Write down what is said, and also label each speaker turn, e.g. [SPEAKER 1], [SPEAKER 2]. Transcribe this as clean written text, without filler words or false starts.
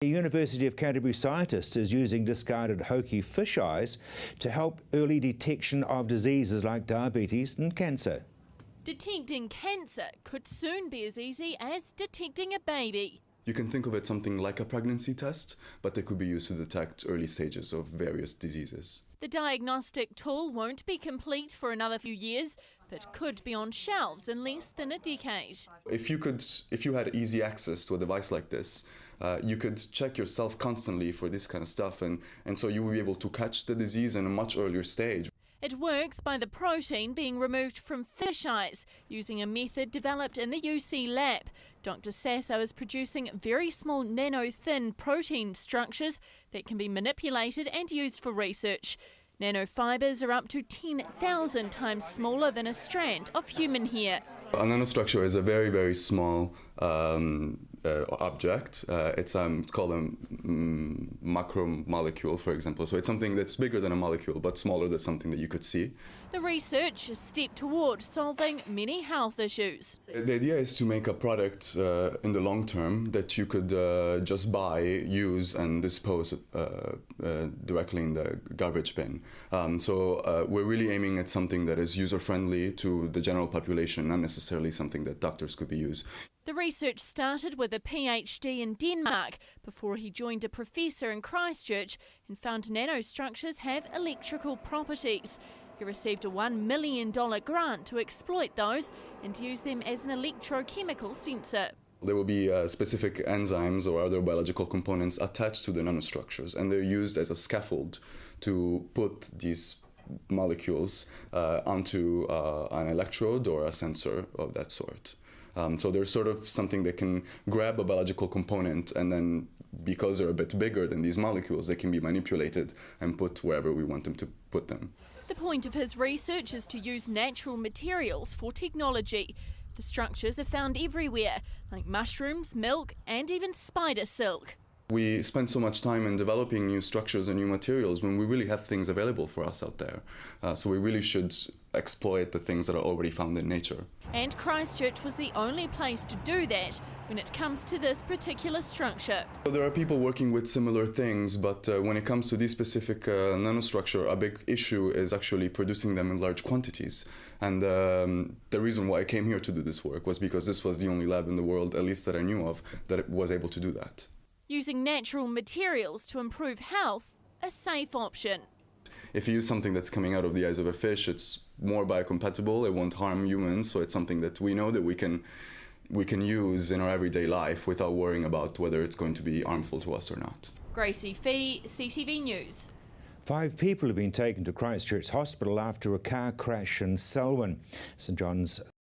[SPEAKER 1] The University of Canterbury scientist is using discarded hoki fish eyes to help early detection of diseases like diabetes and cancer.
[SPEAKER 2] Detecting cancer could soon be as easy as detecting a baby.
[SPEAKER 3] You can think of it something like a pregnancy test, but they could be used to detect early stages of various diseases.
[SPEAKER 2] The diagnostic tool won't be complete for another few years, but could be on shelves in less than a decade.
[SPEAKER 3] If you had easy access to a device like this, you could check yourself constantly for this kind of stuff, and so you will be able to catch the disease in a much earlier stage.
[SPEAKER 2] It works by the protein being removed from fish eyes using a method developed in the UC lab. Dr. Sasso is producing very small nano-thin protein structures that can be manipulated and used for research. Nanofibers are up to 10,000 times smaller than a strand of human hair.
[SPEAKER 3] A nanostructure is a very, very small object. It's called a macromolecule, for example. So it's something that's bigger than a molecule, but smaller than something that you could see.
[SPEAKER 2] The research is a step toward solving many health issues.
[SPEAKER 3] The idea is to make a product in the long term that you could just buy, use, and dispose directly in the garbage bin. So we're really aiming at something that is user-friendly to the general population, not necessarily something that doctors could be used.
[SPEAKER 2] The research started with a PhD in Denmark before he joined a professor in Christchurch and found nanostructures have electrical properties. He received a $1 million grant to exploit those and use them as an electrochemical sensor.
[SPEAKER 3] There will be specific enzymes or other biological components attached to the nanostructures, and they're used as a scaffold to put these molecules onto an electrode or a sensor of that sort. So they're sort of something that can grab a biological component, and then because they're a bit bigger than these molecules, they can be manipulated and put wherever we want them to put them.
[SPEAKER 2] The point of his research is to use natural materials for technology. The structures are found everywhere, like mushrooms, milk, and even spider silk.
[SPEAKER 3] We spend so much time in developing new structures and new materials when we really have things available for us out there. So we really should exploit the things that are already found in nature.
[SPEAKER 2] And Christchurch was the only place to do that when it comes to this particular structure.
[SPEAKER 3] So there are people working with similar things, but when it comes to this specific nanostructure, a big issue is actually producing them in large quantities. And the reason why I came here to do this work was because this was the only lab in the world, at least that I knew of, that was able to do that.
[SPEAKER 2] Using natural materials to improve health, a safe option.
[SPEAKER 3] If you use something that's coming out of the eyes of a fish, it's more biocompatible, it won't harm humans, so it's something that we know that we can use in our everyday life without worrying about whether it's going to be harmful to us or not.
[SPEAKER 2] Gracie Fee, CTV News.
[SPEAKER 1] 5 people have been taken to Christchurch Hospital after a car crash in Selwyn. St John's